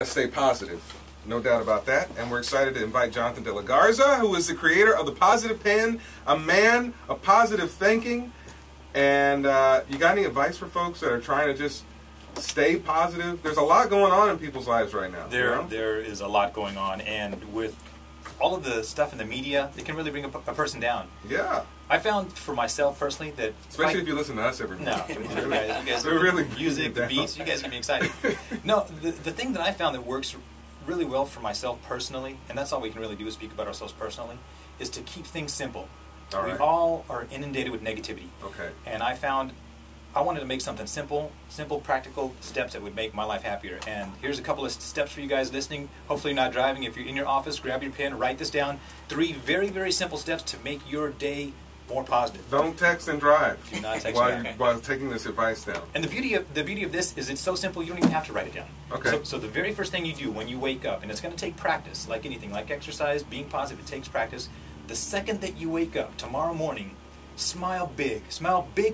Stay positive, no doubt about that. And we're excited to invite Jonathan De La Garza, who is the creator of the Positive Pen, a man of positive thinking. And you got any advice for folks that are trying to just stay positive? There's a lot going on in people's lives right now. There is a lot going on, and with all of the stuff in the media, it can really bring a person down. Yeah. I found for myself personally that... Especially if you listen to us every morning. No, you guys really music, the beats, you guys get me excited. No, the thing that I found that works really well for myself personally, and that's all we can really do is speak about ourselves personally, is to keep things simple. All right. We all are inundated with negativity. Okay. And I found I wanted to make something simple, practical steps that would make my life happier. And here's a couple of steps for you guys listening. Hopefully you're not driving. If you're in your office, grab your pen, write this down. 3 very, very simple steps to make your day more positive. Don't text and drive. Do not text while, and drive. while taking this advice down. And the beauty of this is it's so simple you don't even have to write it down. Okay. So the very first thing you do when you wake up, and it's going to take practice, like anything, like exercise, being positive, it takes practice. The second that you wake up tomorrow morning, smile big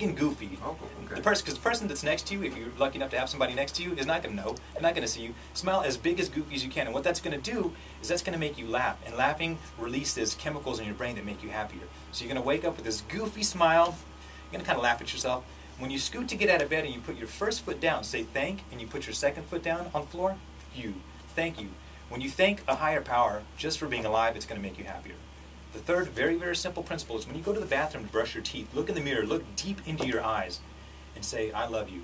and goofy. Oh, okay. Because the person that's next to you, if you're lucky enough to have somebody next to you, is not going to know. They're not going to see you. Smile as big as goofy as you can. And what that's going to do is that's going to make you laugh. And laughing releases chemicals in your brain that make you happier. So you're going to wake up with this goofy smile. You're going to kind of laugh at yourself. When you scoot to get out of bed and you put your first foot down, say thank, and you put your second foot down on the floor, thank you. When you thank a higher power just for being alive, it's going to make you happier. The third very, very simple principle is when you go to the bathroom to brush your teeth, look in the mirror, look deep into your eyes, and say, I love you.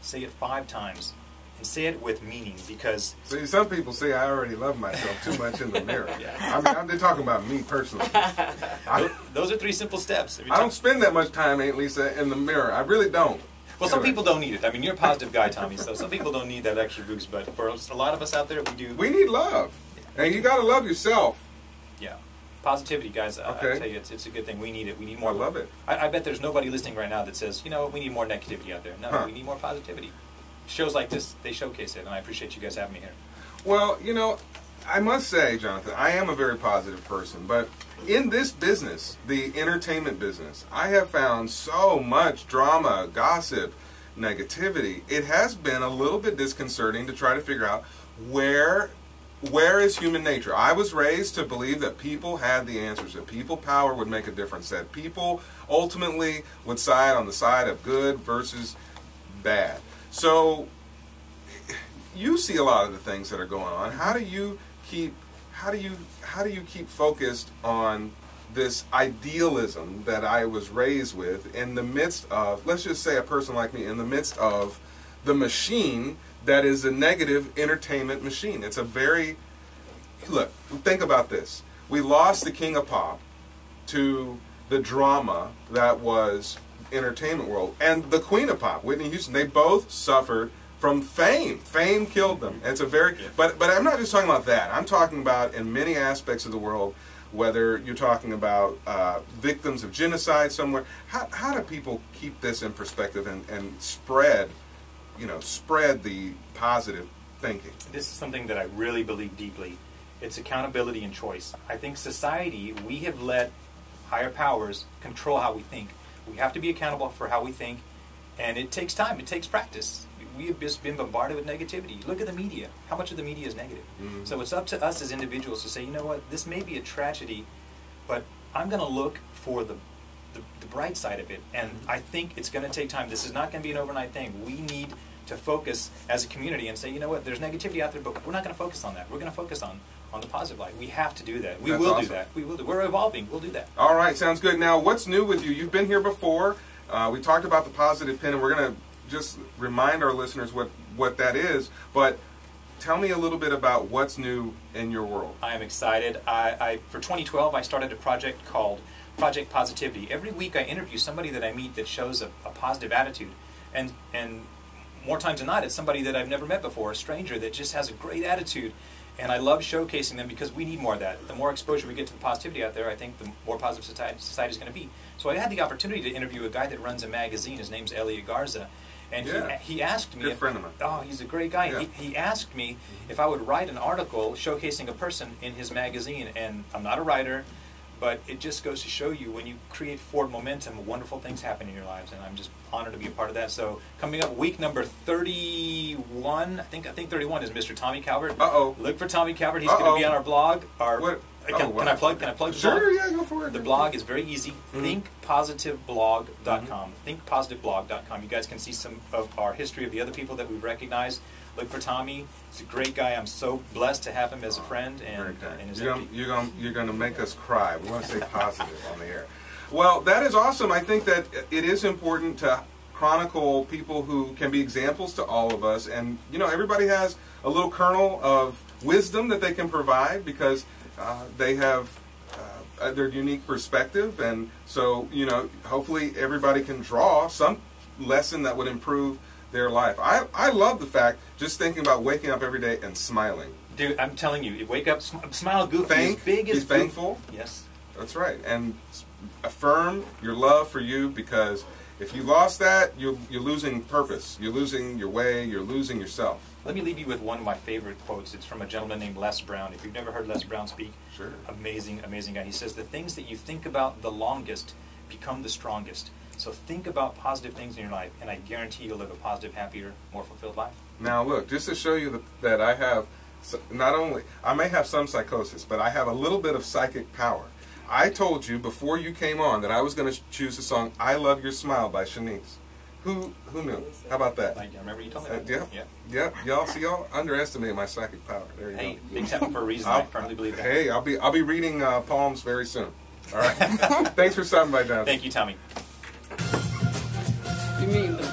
Say it 5 times. And say it with meaning, because... See, some people say I already love myself too much in the mirror. Yeah. They're talking about me personally. Those are 3 simple steps. I don't spend that much time, Aunt Lisa, in the mirror. I really don't. Well, some people don't need it. I mean, you're a positive guy, Tommy, so some people don't need that extra boost, but for a lot of us out there, we do. We need love. And you got to love yourself. Yeah. Positivity, guys. Okay. I tell you, it's a good thing. We need it. We need more. I love it. I bet there's nobody listening right now that says, you know, we need more negativity out there. No, we need more positivity. Shows like this, they showcase it, and I appreciate you guys having me here. Well, you know, I must say, Jonathan, I am a very positive person, but in this business, the entertainment business, I have found so much drama, gossip, negativity. It has been a little bit disconcerting to try to figure out where is human nature. I was raised to believe that people had the answers, that people power would make a difference, that people ultimately would side on the side of good versus bad. So you see a lot of the things that are going on. How do you keep focused on this idealism that I was raised with in the midst of, let's just say a person like me, in the midst of the machine that is a negative entertainment machine? It's a very, look, think about this. We lost the king of pop to the drama that was entertainment world, and the queen of pop, Whitney Houston. They both suffered from fame. Fame killed them. It's a very, but I'm not just talking about that. I'm talking about in many aspects of the world, whether you're talking about victims of genocide somewhere. How do people keep this in perspective and spread the positive thinking? This is something that I really believe deeply. It's accountability and choice. I think society, we have let higher powers control how we think. We have to be accountable for how we think, and it takes time, it takes practice. We have just been bombarded with negativity. Look at the media. How much of the media is negative? Mm-hmm. So it's up to us as individuals to say, you know what, this may be a tragedy, but I'm going to look for the bright side of it, and I think it's going to take time. This is not going to be an overnight thing. We need to focus as a community and say, you know what, there's negativity out there, but we're not going to focus on that. We're going to focus on the positive light. We have to do that. We will do that. We will do. We're evolving. We'll do that. All right, sounds good. Now, what's new with you? You've been here before. We talked about the positive pen, and we're going to just remind our listeners what that is. But tell me a little bit about what's new in your world. I am excited. For 2012, I started a project called Project Positivity. Every week, I interview somebody that I meet that shows a positive attitude, and more times than not, it's somebody that I've never met before, a stranger that just has a great attitude. And I love showcasing them because we need more of that. The more exposure we get to the positivity out there, I think the more positive society is going to be. So I had the opportunity to interview a guy that runs a magazine. His name's Elliot Garza. And he asked me... Good friend of mine. Oh, he's a great guy. Yeah. He asked me if I would write an article showcasing a person in his magazine. And I'm not a writer, but it just goes to show you when you create forward momentum, wonderful things happen in your lives. And I'm just honored to be a part of that. So coming up, week number 31, I think 31 is Mr. Tommy Calvert. Uh-oh. Look for Tommy Calvert. He's going to be on our blog. What? Can I plug the blog? Sure, yeah, go for it. The blog is very easy. Thinkpositiveblog.com. Thinkpositiveblog.com. You guys can see some of our history of the other people that we recognize. Look for Tommy. He's a great guy. I'm so blessed to have him as a friend. And you're gonna make us cry. We want to stay positive on the air. Well, that is awesome. I think that it is important to chronicle people who can be examples to all of us. And everybody has a little kernel of wisdom that they can provide because they have their unique perspective, and so hopefully everybody can draw some lesson that would improve their life. I love the fact, just thinking about waking up every day and smiling. Dude, I'm telling you, wake up, smile goofy, be thankful. Yes. That's right. And affirm your love for you, because if you lost that, you're losing purpose. You're losing your way. You're losing yourself. Let me leave you with one of my favorite quotes. It's from a gentleman named Les Brown. If you've never heard Les Brown speak, sure. Amazing, amazing guy. He says, the things that you think about the longest become the strongest. So think about positive things in your life, and I guarantee you'll live a positive, happier, more fulfilled life. Now look, just to show you that I have, not only, I may have some psychosis, but I have a little bit of psychic power. I told you before you came on that I was going to choose the song "I Love Your Smile" by Shanice. Who knew? How about that? I remember you told me that. Yeah. Y'all underestimate my psychic power. There you go. Hey, things happen for a reason. I firmly believe that. Hey, I'll be reading poems very soon. All right. Thanks for stopping by, Jonathan. Thank you, Tommy. You mean the